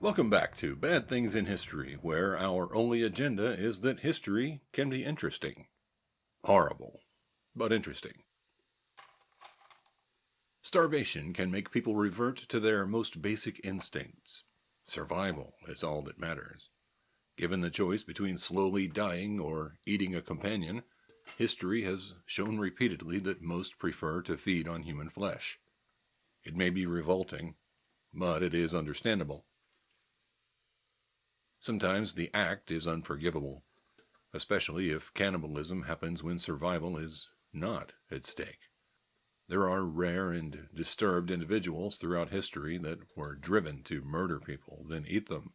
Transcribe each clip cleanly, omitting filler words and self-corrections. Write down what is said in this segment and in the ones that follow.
Welcome back to Bad Things in History, where our only agenda is that history can be interesting. Horrible, but interesting. Starvation can make people revert to their most basic instincts. Survival is all that matters. Given the choice between slowly dying or eating a companion, history has shown repeatedly that most prefer to feed on human flesh. It may be revolting, but it is understandable. Sometimes the act is unforgivable, especially if cannibalism happens when survival is not at stake. There are rare and disturbed individuals throughout history that were driven to murder people, then eat them.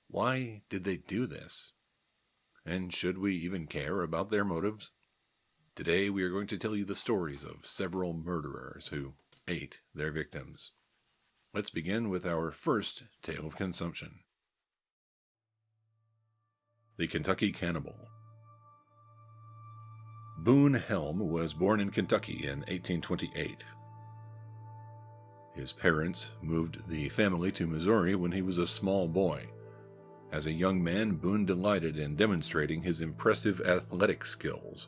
Why did they do this? And should we even care about their motives? Today we are going to tell you the stories of several murderers who ate their victims. Let's begin with our first tale of consumption. The Kentucky Cannibal. Boone Helm was born in Kentucky in 1828. His parents moved the family to Missouri when he was a small boy. As a young man, Boone delighted in demonstrating his impressive athletic skills.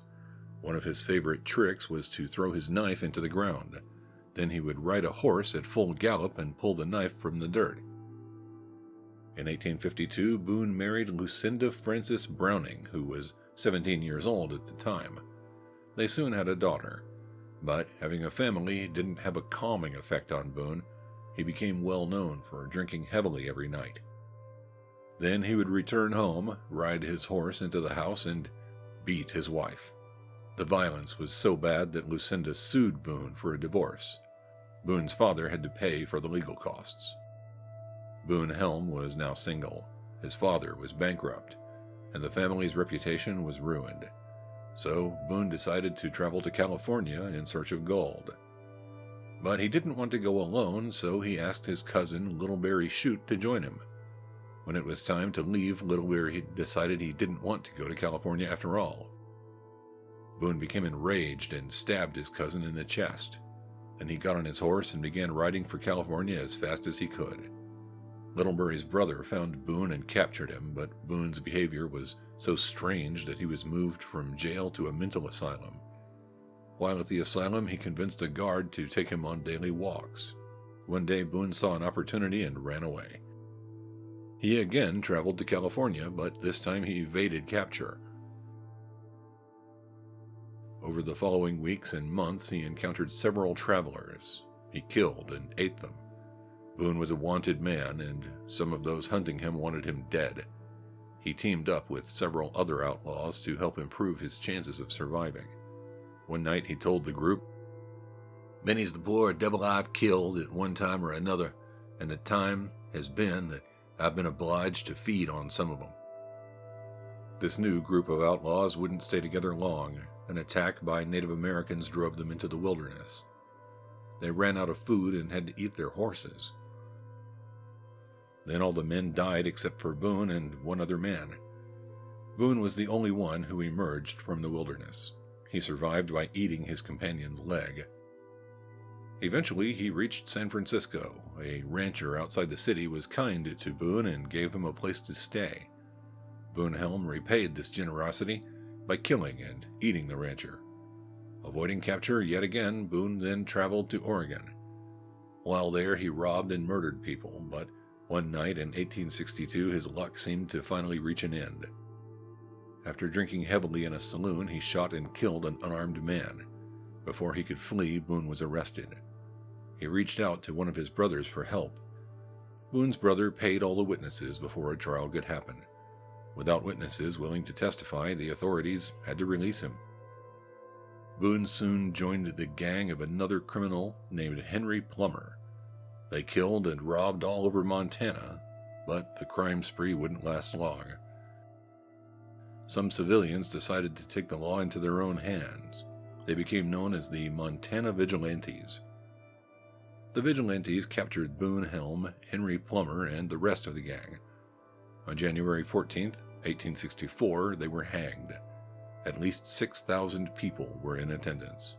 One of his favorite tricks was to throw his knife into the ground. Then he would ride a horse at full gallop and pull the knife from the dirt. In 1852, Boone married Lucinda Frances Browning, who was 17 years old at the time. They soon had a daughter, but having a family didn't have a calming effect on Boone. He became well known for drinking heavily every night. Then he would return home, ride his horse into the house, and beat his wife. The violence was so bad that Lucinda sued Boone for a divorce. Boone's father had to pay for the legal costs. Boone Helm was now single. His father was bankrupt, and the family's reputation was ruined. So Boone decided to travel to California in search of gold. But he didn't want to go alone, so he asked his cousin Littleberry Chute to join him. When it was time to leave, Littleberry decided he didn't want to go to California after all. Boone became enraged and stabbed his cousin in the chest. Then he got on his horse and began riding for California as fast as he could. Littleberry's brother found Boone and captured him, but Boone's behavior was so strange that he was moved from jail to a mental asylum. While at the asylum, he convinced a guard to take him on daily walks. One day, Boone saw an opportunity and ran away. He again traveled to California, but this time he evaded capture. Over the following weeks and months, he encountered several travelers. He killed and ate them. Boone was a wanted man, and some of those hunting him wanted him dead. He teamed up with several other outlaws to help improve his chances of surviving. One night he told the group, "Many's the poor devil I've killed at one time or another, and the time has been that I've been obliged to feed on some of them." This new group of outlaws wouldn't stay together long. An attack by Native Americans drove them into the wilderness. They ran out of food and had to eat their horses. Then all the men died except for Boone and one other man. Boone was the only one who emerged from the wilderness. He survived by eating his companion's leg. Eventually, he reached San Francisco. A rancher outside the city was kind to Boone and gave him a place to stay. Boone Helm repaid this generosity by killing and eating the rancher. Avoiding capture yet again, Boone then traveled to Oregon. While there, he robbed and murdered people, but one night in 1862, his luck seemed to finally reach an end. After drinking heavily in a saloon, he shot and killed an unarmed man. Before he could flee, Boone was arrested. He reached out to one of his brothers for help. Boone's brother paid all the witnesses before a trial could happen. Without witnesses willing to testify, the authorities had to release him. Boone soon joined the gang of another criminal named Henry Plummer. They killed and robbed all over Montana, but the crime spree wouldn't last long. Some civilians decided to take the law into their own hands. They became known as the Montana Vigilantes. The Vigilantes captured Boone Helm, Henry Plummer, and the rest of the gang. On January 14th, 1864, they were hanged. At least 6,000 people were in attendance.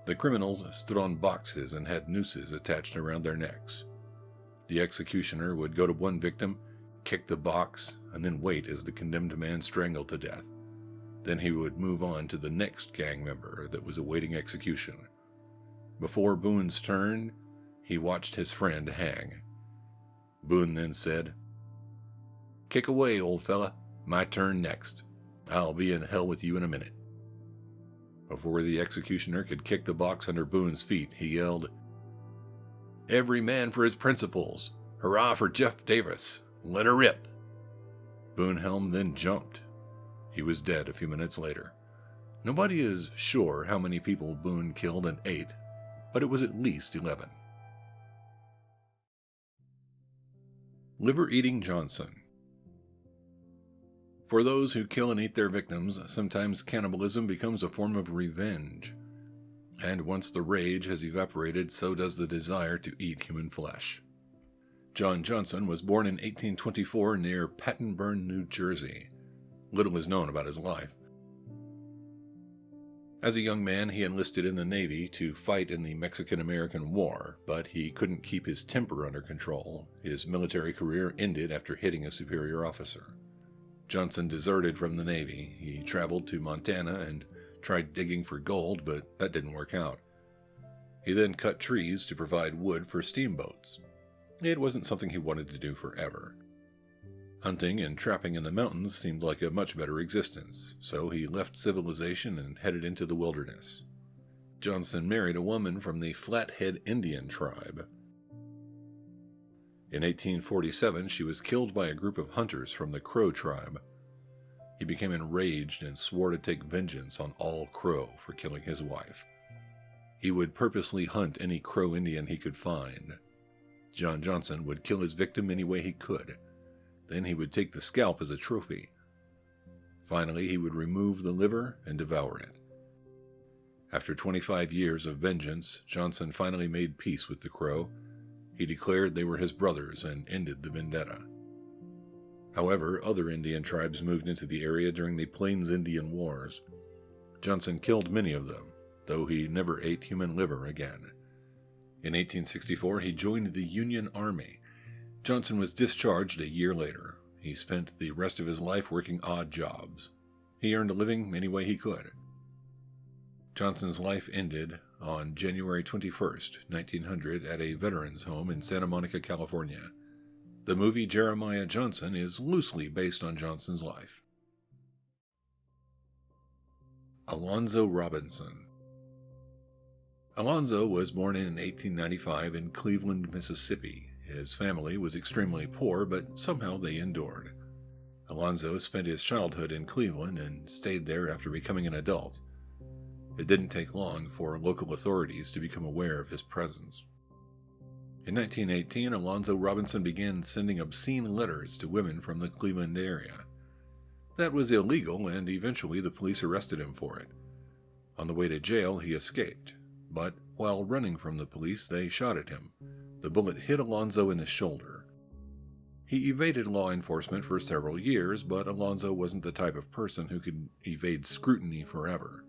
The criminals stood on boxes and had nooses attached around their necks. The executioner would go to one victim, kick the box, and then wait as the condemned man strangled to death. Then he would move on to the next gang member that was awaiting execution. Before Boone's turn, he watched his friend hang. Boone then said, "Kick away, old fella. My turn next. I'll be in hell with you in a minute." Before the executioner could kick the box under Boone's feet, he yelled, "Every man for his principles. Hurrah for Jeff Davis. Let her rip." Boone Helm then jumped. He was dead a few minutes later. Nobody is sure how many people Boone killed and ate, but it was at least 11. Liver-eating Johnson. For those who kill and eat their victims, sometimes cannibalism becomes a form of revenge. And once the rage has evaporated, so does the desire to eat human flesh. John Johnson was born in 1824 near Pattonburn, New Jersey. Little is known about his life. As a young man, he enlisted in the Navy to fight in the Mexican-American War, but he couldn't keep his temper under control. His military career ended after hitting a superior officer. Johnson deserted from the Navy. He traveled to Montana and tried digging for gold, but that didn't work out. He then cut trees to provide wood for steamboats. It wasn't something he wanted to do forever. Hunting and trapping in the mountains seemed like a much better existence, so he left civilization and headed into the wilderness. Johnson married a woman from the Flathead Indian tribe. In 1847, she was killed by a group of hunters from the Crow tribe. He became enraged and swore to take vengeance on all Crow for killing his wife. He would purposely hunt any Crow Indian he could find. John Johnson would kill his victim any way he could. Then he would take the scalp as a trophy. Finally, he would remove the liver and devour it. After 25 years of vengeance, Johnson finally made peace with the Crow. He declared they were his brothers and ended the vendetta. However, other Indian tribes moved into the area during the Plains Indian Wars. Johnson killed many of them, though he never ate human liver again. In 1864, he joined the Union Army. Johnson was discharged a year later. He spent the rest of his life working odd jobs. He earned a living any way he could. Johnson's life ended on January 21st, 1900, at a veterans' home in Santa Monica, California. The movie Jeremiah Johnson is loosely based on Johnson's life. Alonzo Robinson. Alonzo was born in 1895 in Cleveland, Mississippi. His family was extremely poor, but somehow they endured. Alonzo spent his childhood in Cleveland and stayed there after becoming an adult. It didn't take long for local authorities to become aware of his presence. In 1918, Alonzo Robinson began sending obscene letters to women from the Cleveland area. That was illegal, and eventually the police arrested him for it. On the way to jail, he escaped, but while running from the police, they shot at him. The bullet hit Alonzo in the shoulder. He evaded law enforcement for several years, but Alonzo wasn't the type of person who could evade scrutiny forever.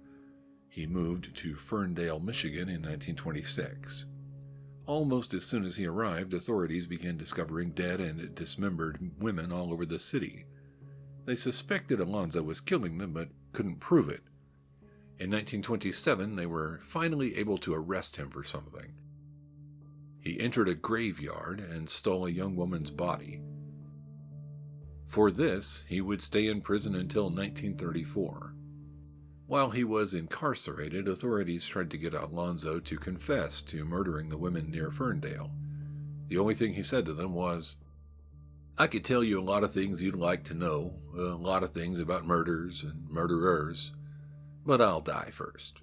He moved to Ferndale, Michigan in 1926. Almost as soon as he arrived, authorities began discovering dead and dismembered women all over the city. They suspected Alonzo was killing them, but couldn't prove it. In 1927, they were finally able to arrest him for something. He entered a graveyard and stole a young woman's body. For this, he would stay in prison until 1934. While he was incarcerated, authorities tried to get Alonzo to confess to murdering the women near Ferndale. The only thing he said to them was, "I could tell you a lot of things you'd like to know, a lot of things about murders and murderers, but I'll die first."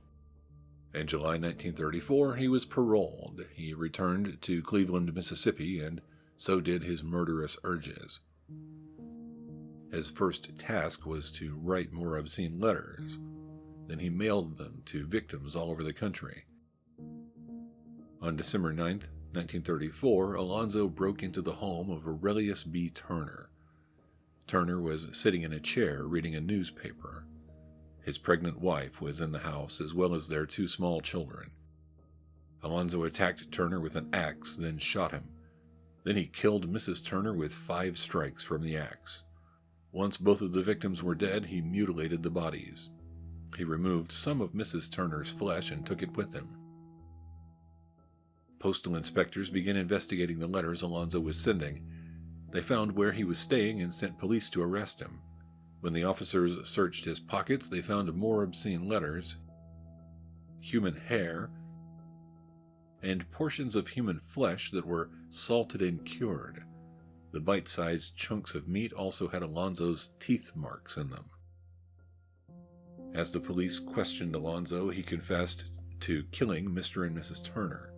In July 1934, he was paroled. He returned to Cleveland, Mississippi, and so did his murderous urges. His first task was to write more obscene letters. Then he mailed them to victims all over the country. On December 9th, 1934, Alonzo broke into the home of Aurelius B. Turner. Turner was sitting in a chair reading a newspaper. His pregnant wife was in the house, as well as their 2 small children. Alonzo attacked Turner with an axe, then shot him. Then he killed Mrs. Turner with 5 strikes from the axe. Once both of the victims were dead, he mutilated the bodies. He removed some of Mrs. Turner's flesh and took it with him. Postal inspectors began investigating the letters Alonzo was sending. They found where he was staying and sent police to arrest him. When the officers searched his pockets, they found more obscene letters, human hair, and portions of human flesh that were salted and cured. The bite-sized chunks of meat also had Alonzo's teeth marks in them. As the police questioned Alonzo, he confessed to killing Mr. and Mrs. Turner.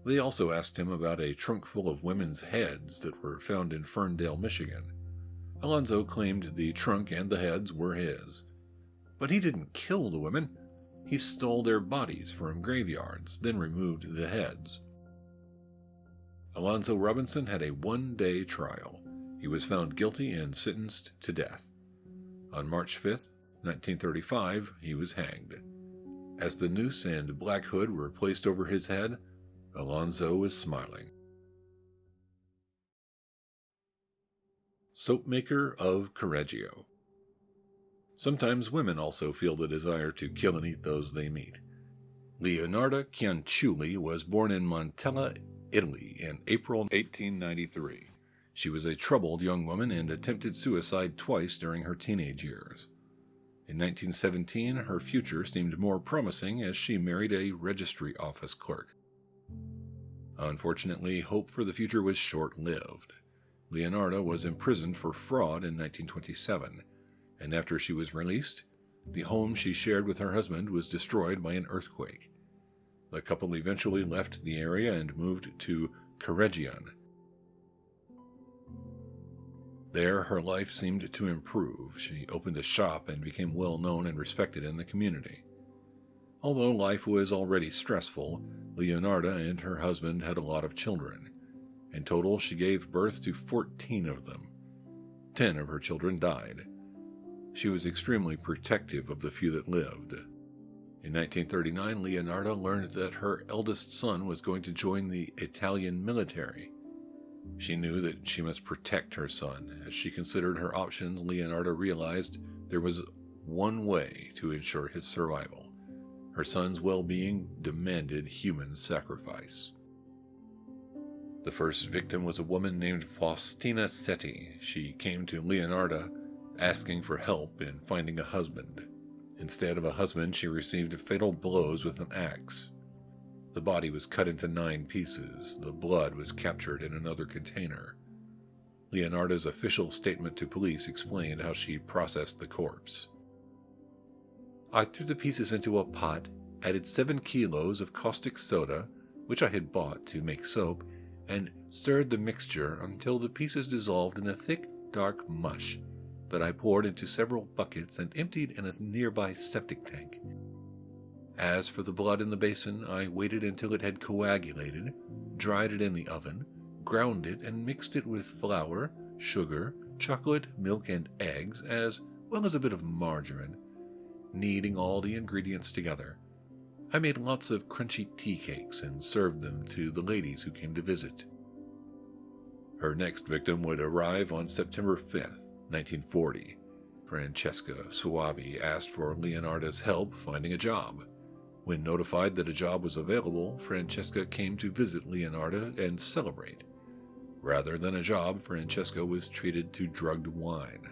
They also asked him about a trunk full of women's heads that were found in Ferndale, Michigan. Alonzo claimed the trunk and the heads were his. But he didn't kill the women. He stole their bodies from graveyards, then removed the heads. Alonzo Robinson had a 1-day trial. He was found guilty and sentenced to death. On March 5th, 1935, he was hanged. As the noose and black hood were placed over his head, Alonzo was smiling. Soapmaker of Correggio. Sometimes women also feel the desire to kill and eat those they meet. Leonarda Cianciulli was born in Montana, Italy in April 1893. She was a troubled young woman and attempted suicide twice during her teenage years. In 1917, her future seemed more promising as she married a registry office clerk. Unfortunately, hope for the future was short-lived. Leonarda was imprisoned for fraud in 1927, and after she was released, the home she shared with her husband was destroyed by an earthquake. The couple eventually left the area and moved to Correggio. There, her life seemed to improve. She opened a shop and became well known and respected in the community. Although life was already stressful, Leonarda and her husband had a lot of children. In total, she gave birth to 14 of them. 10 of her children died. She was extremely protective of the few that lived. In 1939, Leonarda learned that her eldest son was going to join the Italian military. She knew that she must protect her son. As she considered her options, Leonarda realized there was one way to ensure his survival. Her son's well-being demanded human sacrifice. The first victim was a woman named Faustina Setti. She came to Leonarda asking for help in finding a husband. Instead of a husband, she received fatal blows with an axe. The body was cut into 9 pieces. The blood was captured in another container. Leonarda's official statement to police explained how she processed the corpse. I threw the pieces into a pot, added 7 kilos of caustic soda, which I had bought to make soap, and stirred the mixture until the pieces dissolved in a thick, dark mush that I poured into several buckets and emptied in a nearby septic tank. As for the blood in the basin, I waited until it had coagulated, dried it in the oven, ground it, and mixed it with flour, sugar, chocolate, milk, and eggs, as well as a bit of margarine. Kneading all the ingredients together, I made lots of crunchy tea cakes and served them to the ladies who came to visit. Her next victim would arrive on September 5th, 1940. Francesca Suavi asked for Leonarda's help finding a job. When notified that a job was available, Francesca came to visit Leonarda and celebrate. Rather than a job, Francesca was treated to drugged wine.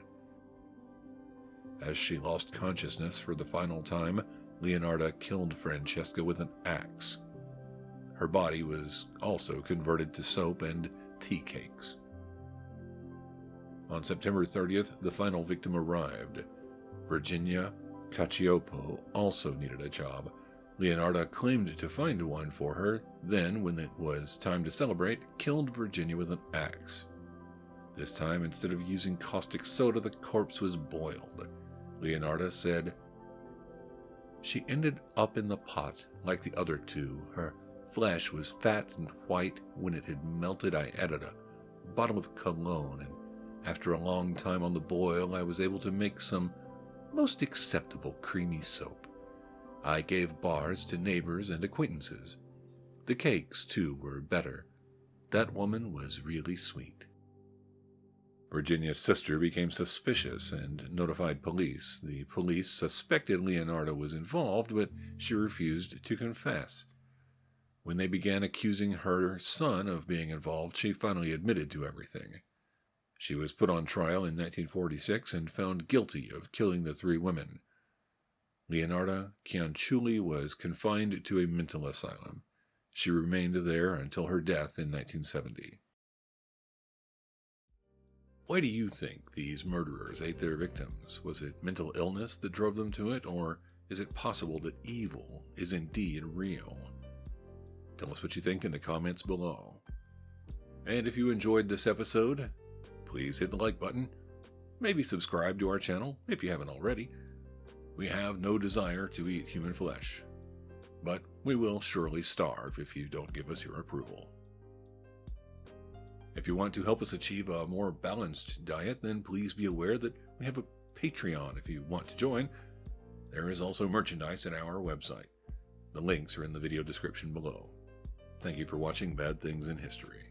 As she lost consciousness for the final time, Leonarda killed Francesca with an axe. Her body was also converted to soap and tea cakes. On September 30th, the final victim arrived. Virginia Cacioppo also needed a job. Leonarda claimed to find one for her, then, when it was time to celebrate, killed Virginia with an axe. This time, instead of using caustic soda, the corpse was boiled. Leonarda said, "She ended up in the pot like the other 2. Her flesh was fat and white. When it had melted, I added a bottle of cologne, and after a long time on the boil, I was able to make some most acceptable creamy soap. I gave bars to neighbors and acquaintances. The cakes, too, were better. That woman was really sweet. Virginia's sister became suspicious and notified police. The police suspected Leonardo was involved, but she refused to confess. When they began accusing her son of being involved, she finally admitted to everything. She was put on trial in 1946 and found guilty of killing the 3 women. Leonarda Cianciulli was confined to a mental asylum. She remained there until her death in 1970. Why do you think these murderers ate their victims? Was it mental illness that drove them to it, or is it possible that evil is indeed real? Tell us what you think in the comments below. And if you enjoyed this episode, please hit the like button. Maybe subscribe to our channel if you haven't already. We have no desire to eat human flesh, but we will surely starve if you don't give us your approval. If you want to help us achieve a more balanced diet, then please be aware that we have a Patreon if you want to join. There is also merchandise at our website. The links are in the video description below. Thank you for watching Bad Things in History.